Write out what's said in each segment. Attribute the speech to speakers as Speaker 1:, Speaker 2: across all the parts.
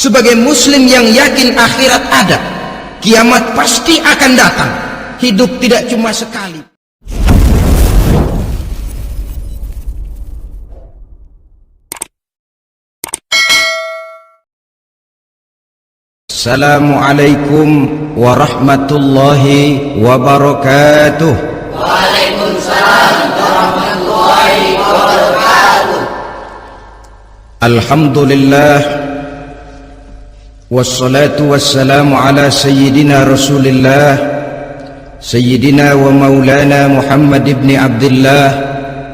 Speaker 1: Sebagai muslim yang yakin akhirat ada, kiamat pasti akan datang, hidup tidak cuma sekali. Assalamualaikum warahmatullahi wabarakatuh.
Speaker 2: Waalaikumsalam warahmatullahi wabarakatuh.
Speaker 1: Alhamdulillah, wassalatu wassalamu ala sayyidina Rasulillah, sayyidina wa maulana Muhammad ibn Abdullah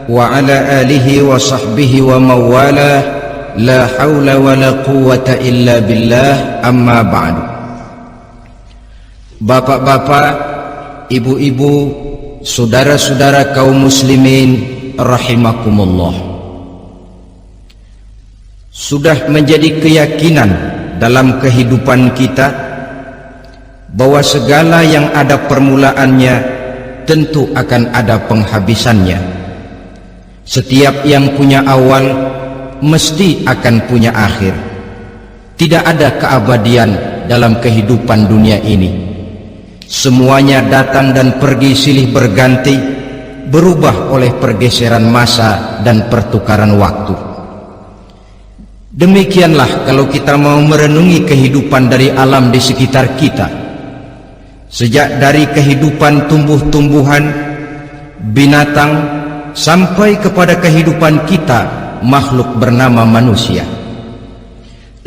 Speaker 1: wa ala alihi wa sahbihi wa mawala. La hawla wa la quwwata illa billah, amma ba'du. Bapak-bapak, ibu-ibu, saudara-saudara kaum muslimin rahimakumullah, sudah menjadi keyakinan dalam kehidupan kita bahwa segala yang ada permulaannya tentu akan ada penghabisannya. Setiap yang punya awal mesti akan punya akhir. Tidak ada keabadian dalam kehidupan dunia ini. Semuanya datang dan pergi silih berganti, berubah oleh pergeseran masa dan pertukaran waktu. Demikianlah kalau kita mau merenungi kehidupan dari alam di sekitar kita. Sejak dari kehidupan tumbuh-tumbuhan, binatang, sampai kepada kehidupan kita, makhluk bernama manusia.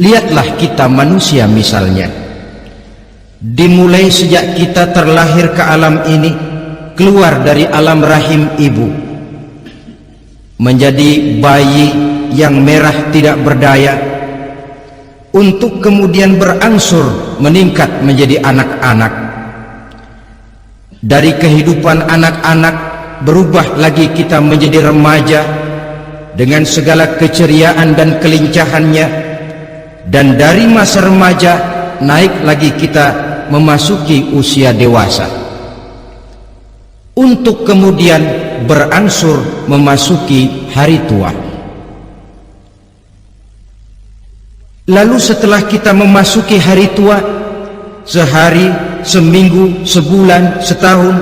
Speaker 1: Lihatlah kita manusia misalnya, dimulai sejak kita terlahir ke alam ini, keluar dari alam rahim ibu, menjadi bayi yang merah tidak berdaya, untuk kemudian berangsur meningkat menjadi anak-anak. Dari kehidupan anak-anak berubah lagi kita menjadi remaja dengan segala keceriaan dan kelincahannya, dan dari masa remaja naik lagi kita memasuki usia dewasa, untuk kemudian berangsur memasuki hari tua. Lalu setelah kita memasuki hari tua, sehari, seminggu, sebulan, setahun,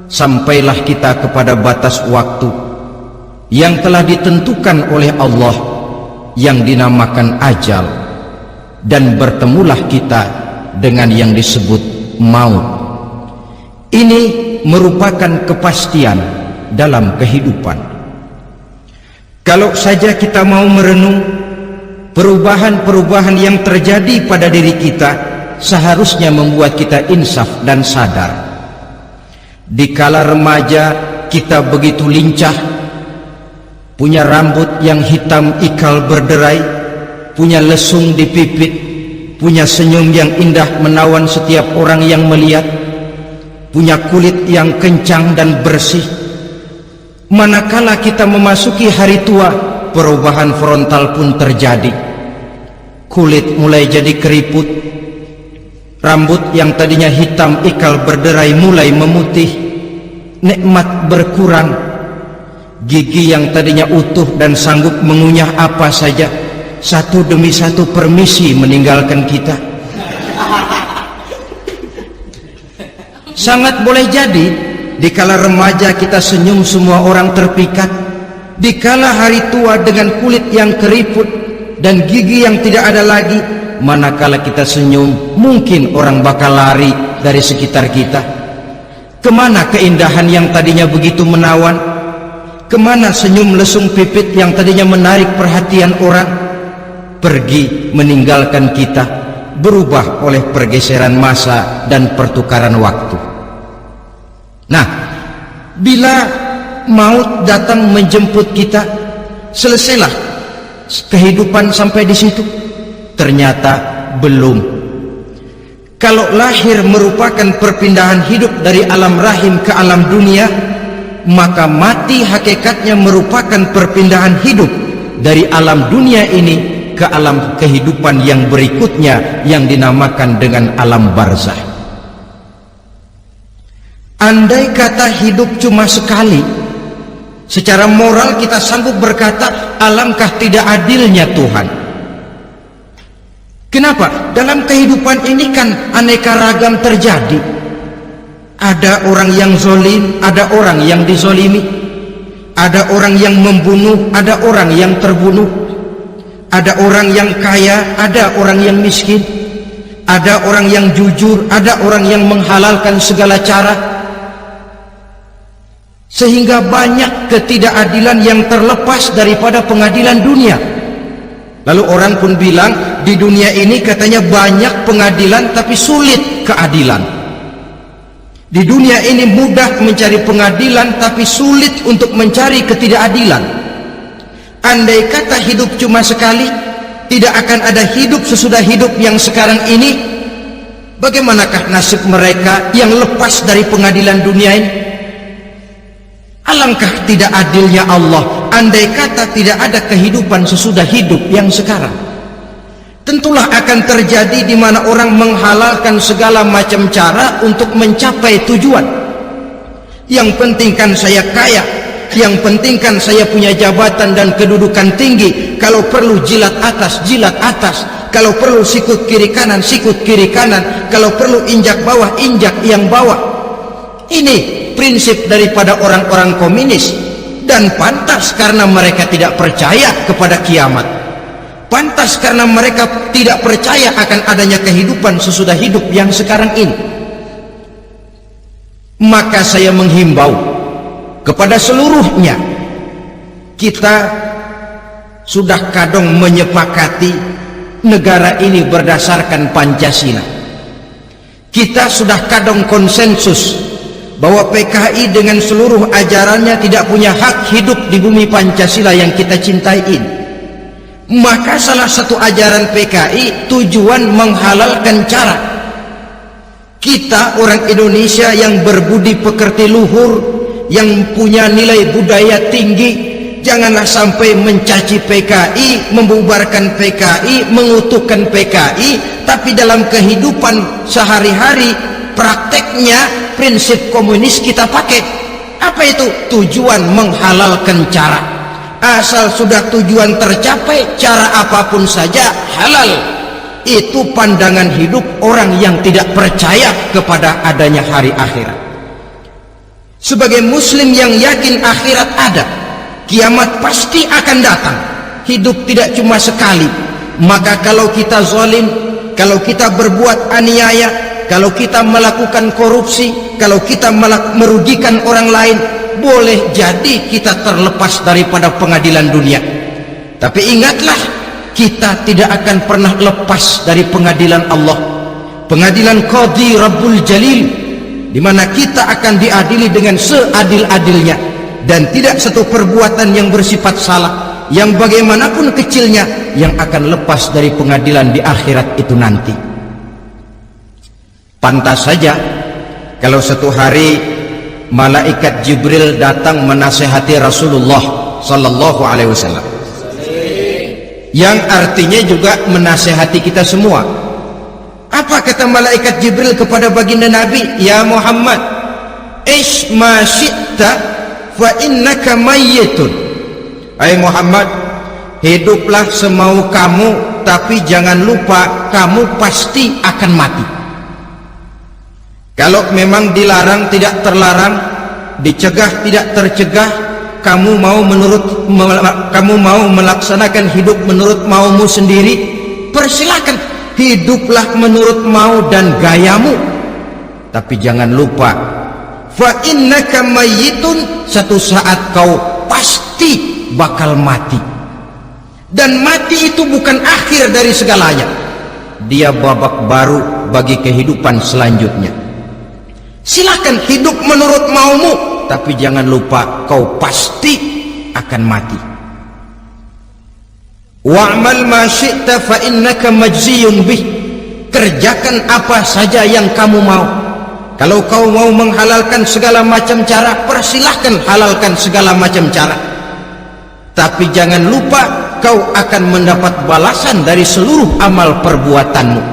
Speaker 1: sampailah kita kepada batas waktu yang telah ditentukan oleh Allah, yang dinamakan ajal, dan bertemulah kita dengan yang disebut maut. Ini merupakan kepastian dalam kehidupan. Kalau saja kita mau merenung perubahan-perubahan yang terjadi pada diri kita, seharusnya membuat kita insaf dan sadar. Dikala remaja kita begitu lincah, punya rambut yang hitam ikal berderai, punya lesung di pipit, punya senyum yang indah menawan setiap orang yang melihat, punya kulit yang kencang dan bersih. Manakala kita memasuki hari tua, perubahan frontal pun terjadi. Kulit mulai jadi keriput, rambut yang tadinya hitam ikal berderai mulai memutih, nikmat berkurang. Gigi yang tadinya utuh dan sanggup mengunyah apa saja, satu demi satu permisi meninggalkan kita. Sangat boleh jadi dikala remaja kita senyum semua orang terpikat, dikala hari tua dengan kulit yang keriput dan gigi yang tidak ada lagi, manakala kita senyum mungkin orang bakal lari dari sekitar kita. Kemana keindahan yang tadinya begitu menawan? Kemana senyum lesung pipit yang tadinya menarik perhatian orang? Pergi meninggalkan kita, berubah oleh pergeseran masa dan pertukaran waktu. Nah, bila maut datang menjemput kita, selesailah kehidupan sampai di situ? Ternyata belum. Kalau lahir merupakan perpindahan hidup dari alam rahim ke alam dunia, maka mati hakikatnya merupakan perpindahan hidup dari alam dunia ini ke alam kehidupan yang berikutnya, yang dinamakan dengan alam barzah. Andai kata hidup cuma sekali, secara moral kita sanggup berkata, alangkah tidak adilnya Tuhan. Kenapa? Dalam kehidupan ini kan aneka ragam terjadi. Ada orang yang zolim, ada orang yang dizolimi, ada orang yang membunuh, ada orang yang terbunuh, ada orang yang kaya, ada orang yang miskin, ada orang yang jujur, ada orang yang menghalalkan segala cara, sehingga banyak ketidakadilan yang terlepas daripada pengadilan dunia. Lalu orang pun bilang, di dunia ini katanya banyak pengadilan tapi sulit keadilan. Di dunia ini mudah mencari pengadilan tapi sulit untuk mencari ketidakadilan. Andai kata hidup cuma sekali, tidak akan ada hidup sesudah hidup yang sekarang ini. Bagaimanakah nasib mereka yang lepas dari pengadilan dunia ini? Alangkah tidak adilnya Allah, andai kata tidak ada kehidupan sesudah hidup yang sekarang. Tentulah akan terjadi di mana orang menghalalkan segala macam cara untuk mencapai tujuan. Yang penting kan saya kaya, yang penting kan saya punya jabatan dan kedudukan tinggi. Kalau perlu jilat atas, kalau perlu sikut kiri kanan, kalau perlu injak bawah, injak yang bawah. Ini prinsip daripada orang-orang komunis, dan pantas karena mereka tidak percaya kepada kiamat, pantas karena mereka tidak percaya akan adanya kehidupan sesudah hidup yang sekarang ini. Maka saya menghimbau kepada seluruhnya, kita sudah kadung menyepakati negara ini berdasarkan Pancasila. Kita sudah kadung konsensus bahwa PKI dengan seluruh ajarannya tidak punya hak hidup di bumi Pancasila yang kita cintai ini. Maka salah satu ajaran PKI tujuan menghalalkan cara. Kita orang Indonesia yang berbudi pekerti luhur, yang punya nilai budaya tinggi, janganlah sampai mencaci PKI, membubarkan PKI, mengutuhkan PKI, tapi dalam kehidupan sehari-hari prakteknya prinsip komunis kita pakai. Apa itu? Tujuan menghalalkan cara. Asal sudah tujuan tercapai, cara apapun saja halal. Itu pandangan hidup orang yang tidak percaya kepada adanya hari akhirat. Sebagai muslim yang yakin akhirat ada, kiamat pasti akan datang, hidup tidak cuma sekali. Maka kalau kita zalim, kalau kita berbuat aniaya, kalau kita melakukan korupsi, kalau kita merugikan orang lain, boleh jadi kita terlepas daripada pengadilan dunia. Tapi ingatlah, kita tidak akan pernah lepas dari pengadilan Allah, pengadilan Qadhi Rabbul Jalil, di mana kita akan diadili dengan seadil-adilnya, dan tidak satu perbuatan yang bersifat salah, yang bagaimanapun kecilnya, yang akan lepas dari pengadilan di akhirat itu nanti. Pantas saja kalau satu hari malaikat Jibril datang menasihati Rasulullah sallallahu alaihi wasallam, yang artinya juga menasihati kita semua. Apa kata malaikat Jibril kepada baginda Nabi? Ya Muhammad, ish ma syi'ta fa innaka mayyitun. Hai Muhammad, hiduplah semau kamu, tapi jangan lupa kamu pasti akan mati. Kalau memang dilarang tidak terlarang, dicegah tidak tercegah, kamu mau melaksanakan hidup menurut maumu sendiri, persilakan, hiduplah menurut mau dan gayamu. Tapi jangan lupa, fa innaka mayyitun, satu saat kau pasti bakal mati. Dan mati itu bukan akhir dari segalanya, dia babak baru bagi kehidupan selanjutnya. Silakan hidup menurut maumu, tapi jangan lupa kau pasti akan mati. Wa'mal ma syi'ta fa innaka majziyun bih. Kerjakan apa saja yang kamu mau. Kalau kau mau menghalalkan segala macam cara, persilahkan halalkan segala macam cara. Tapi jangan lupa kau akan mendapat balasan dari seluruh amal perbuatanmu.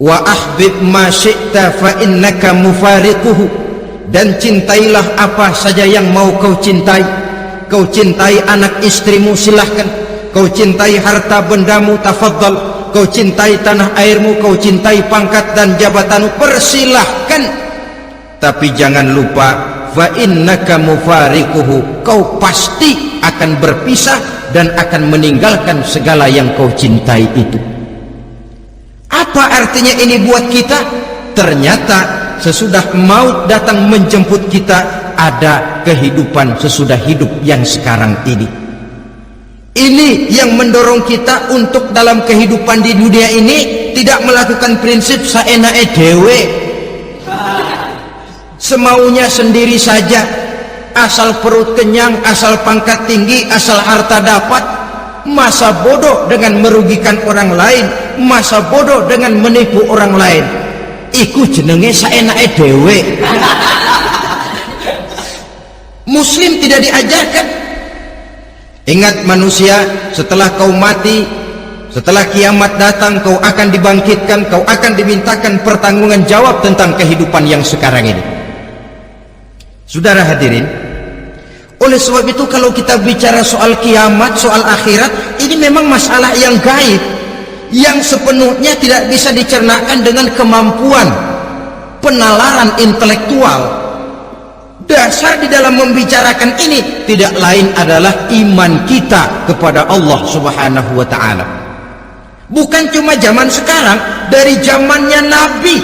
Speaker 1: Wa ahbib ma syi'ta fa innaka mufariquhu. Dan cintailah apa saja yang mau kau cintai. Kau cintai anak istrimu, silahkan. Kau cintai harta bendamu, tafadhal. kau cintai tanah airmu, kau cintai pangkat dan jabatanmu, persilahkan. Tapi jangan lupa, fa innaka mufariquhu, kau pasti akan berpisah dan akan meninggalkan segala yang kau cintai itu. Apa artinya ini buat kita? Ternyata sesudah maut datang menjemput kita, ada kehidupan sesudah hidup yang sekarang ini. Ini yang mendorong kita untuk dalam kehidupan di dunia ini tidak melakukan prinsip saenake dhewe, semaunya sendiri saja, asal perut kenyang, asal pangkat tinggi, asal harta dapat. Masa bodoh dengan merugikan orang lain, masa bodoh dengan menipu orang lain. Iku jenenge saenake dhewe. Muslim tidak diajarkan. Ingat manusia, setelah kau mati, setelah kiamat datang, kau akan dibangkitkan, kau akan dimintakan pertanggungan jawab tentang kehidupan yang sekarang ini. Saudara hadirin, oleh sebab itu kalau kita bicara soal kiamat, soal akhirat, ini memang masalah yang gaib, yang sepenuhnya tidak bisa dicernakan dengan kemampuan penalaran intelektual. Dasar di dalam membicarakan ini tidak lain adalah iman kita kepada Allah Subhanahu wa ta'ala. Bukan cuma zaman sekarang, dari zamannya Nabi,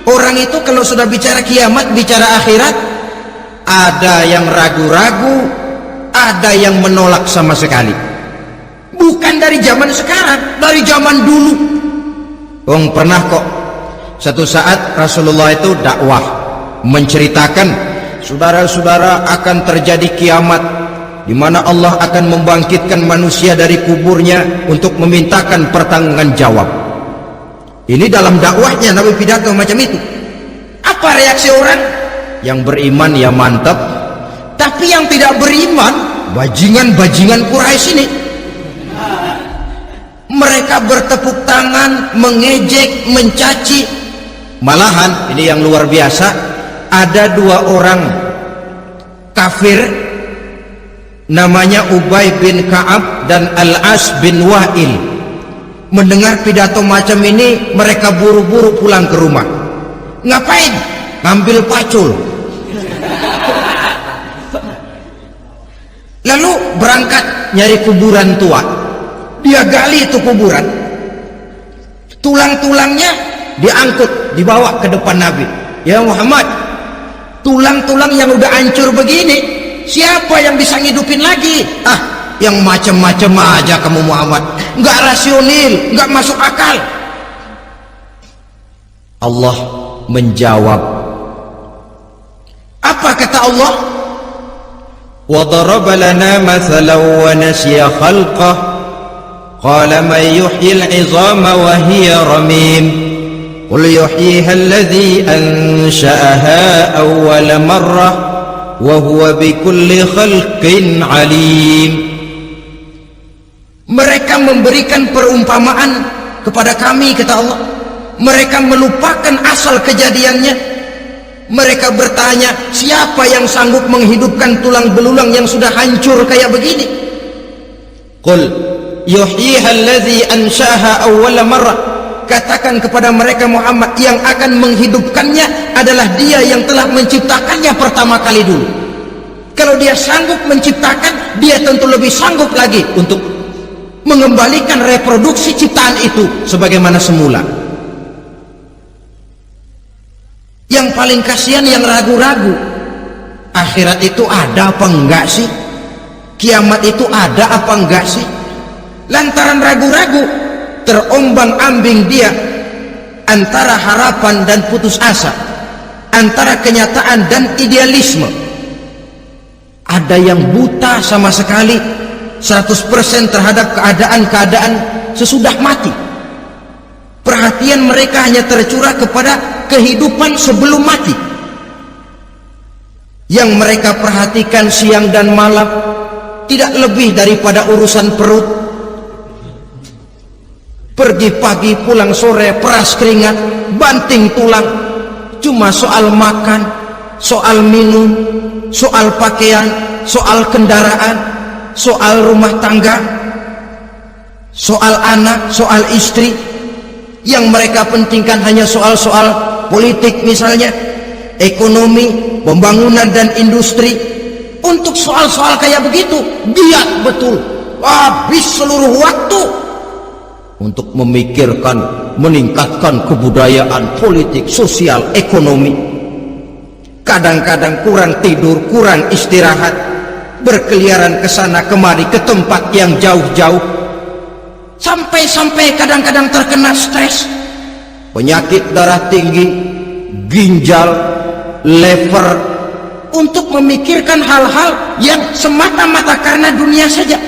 Speaker 1: orang itu kalau sudah bicara kiamat, bicara akhirat, ada yang ragu-ragu, ada yang menolak sama sekali. Bukan dari zaman sekarang, dari zaman dulu. Pernah kok satu saat Rasulullah itu dakwah menceritakan, saudara-saudara, akan terjadi kiamat di mana Allah akan membangkitkan manusia dari kuburnya untuk memintakan pertanggungan jawab. Ini dalam dakwahnya Nabi pidato macam itu. Apa reaksi orang? Yang beriman ya mantap, tapi yang tidak beriman, bajingan-bajingan Quraisy ini, mereka bertepuk tangan, mengejek, mencaci. Malahan ini yang luar biasa, ada dua orang kafir namanya Ubay bin Ka'ab dan Al-As bin Wa'il. Mendengar pidato macam ini, mereka buru-buru pulang ke rumah. Ngapain? Ngambil pacul. Lalu berangkat nyari kuburan tua. Dia gali itu kuburan, tulang-tulangnya diangkut, dibawa ke depan Nabi. Ya Muhammad, tulang-tulang yang udah hancur begini, siapa yang bisa ngidupin lagi? Yang macam-macam aja kamu Muhammad, nggak rasional, nggak masuk akal. Allah menjawab. Apa kata Allah? وَضَرَبَ لَنَا مَثَلًا وَنَسِيَ خَلْقَهُ قَالَ مَنْ يُحْيِي الْعِظَامَ وَهِيَ رَمِيمٌ قُلْ يُحْيِيهَا الَّذِي أَنْشَأَهَا أَوَّلَ مَرَّةٍ وَهُوَ بِكُلِّ خَلْقٍ عَلِيمٌ. Mereka memberikan perumpamaan kepada kami, kata Allah. Mereka melupakan asal kejadiannya. Mereka bertanya, siapa yang sanggup menghidupkan tulang belulang yang sudah hancur kayak begini? Qul yuhyiha allazi ansha'aha awwala marrah. Katakan kepada mereka Muhammad, yang akan menghidupkannya adalah dia yang telah menciptakannya pertama kali dulu. Kalau dia sanggup menciptakan, dia tentu lebih sanggup lagi untuk mengembalikan reproduksi ciptaan itu sebagaimana semula. Yang paling kasihan yang ragu-ragu, akhirat itu ada apa enggak sih? Kiamat itu ada apa enggak sih? Lantaran ragu-ragu, terombang-ambing dia antara harapan dan putus asa, antara kenyataan dan idealisme. Ada yang buta sama sekali 100% terhadap keadaan-keadaan sesudah mati. Perhatian mereka hanya tercurah kepada kehidupan sebelum mati. Yang mereka perhatikan siang dan malam tidak lebih daripada urusan perut. Pergi pagi pulang sore, peras keringat, banting tulang. Cuma soal makan, soal minum, soal pakaian, soal kendaraan, soal rumah tangga. soal anak, soal istri. Yang mereka pentingkan hanya soal-soal politik misalnya, ekonomi, pembangunan dan industri. Untuk soal-soal kayak begitu giat betul, habis seluruh waktu untuk memikirkan meningkatkan kebudayaan, politik, sosial, ekonomi. Kadang-kadang kurang tidur, kurang istirahat, berkeliaran ke sana kemari ke tempat yang jauh-jauh, sampai kadang-kadang terkena stres, penyakit darah tinggi, ginjal, liver, untuk memikirkan hal-hal yang semata-mata karena dunia saja.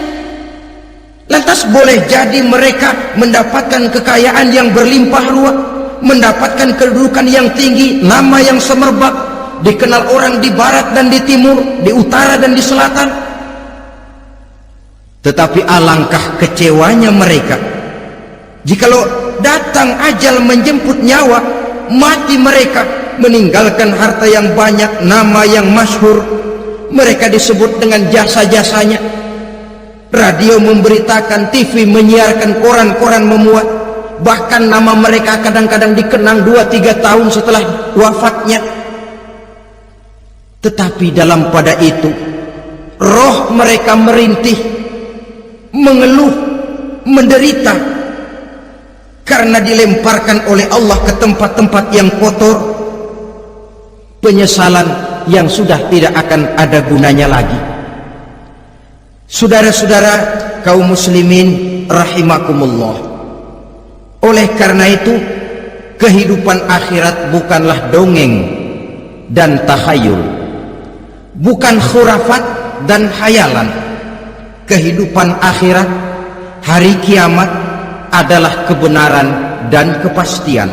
Speaker 1: Lantas boleh jadi mereka mendapatkan kekayaan yang berlimpah ruah, mendapatkan kedudukan yang tinggi, nama yang semerbak, dikenal orang di barat dan di timur, di utara dan di selatan. Tetapi alangkah kecewanya mereka jikalau datang ajal menjemput nyawa, mati mereka, meninggalkan harta yang banyak, nama yang masyhur. Mereka disebut dengan jasa-jasanya. Radio memberitakan, TV menyiarkan, koran-koran memuat. Bahkan nama mereka kadang-kadang dikenang 2-3 tahun setelah wafatnya. Tetapi dalam pada itu roh mereka merintih, mengeluh, menderita, karena dilemparkan oleh Allah ke tempat-tempat yang kotor. Penyesalan yang sudah tidak akan ada gunanya lagi. Saudara-saudara kaum muslimin rahimakumullah, oleh karena itu kehidupan akhirat bukanlah dongeng dan takhayul, bukan khurafat dan khayalan. Kehidupan akhirat, hari kiamat adalah kebenaran dan kepastian.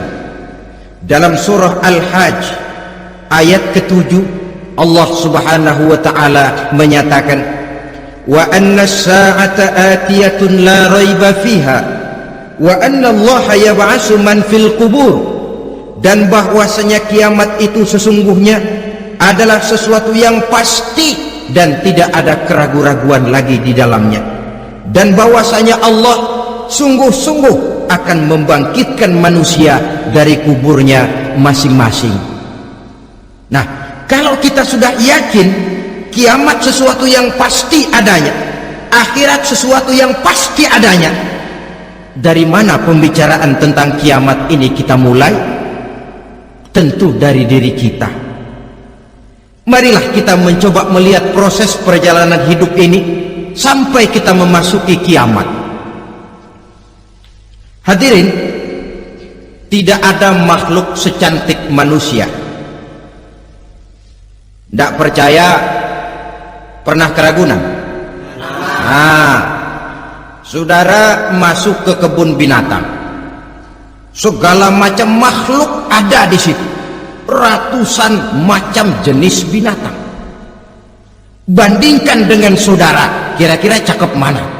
Speaker 1: Dalam surah Al-Hajj ayat ke-7, Allah subhanahu wa ta'ala menyatakan, wa anna as-sa'ata atiyatun la raiba fiha wa anna Allah yab'atsu man fil qubur, dan bahwasanya kiamat itu sesungguhnya adalah sesuatu yang pasti dan tidak ada keraguan-raguan lagi di dalamnya, dan bahwasanya Allah sungguh-sungguh akan membangkitkan manusia dari kuburnya masing-masing. Nah, kalau kita sudah yakin kiamat sesuatu yang pasti adanya, akhirat sesuatu yang pasti adanya, dari mana pembicaraan tentang kiamat ini kita mulai? Tentu dari diri kita. Marilah kita mencoba melihat proses perjalanan hidup ini sampai kita memasuki kiamat. Hadirin, tidak ada makhluk secantik manusia. Tidak percaya, pernah keragunan? Nah, saudara masuk ke kebun binatang, segala macam makhluk ada di situ, ratusan macam jenis binatang. Bandingkan dengan saudara, kira-kira cakep mana?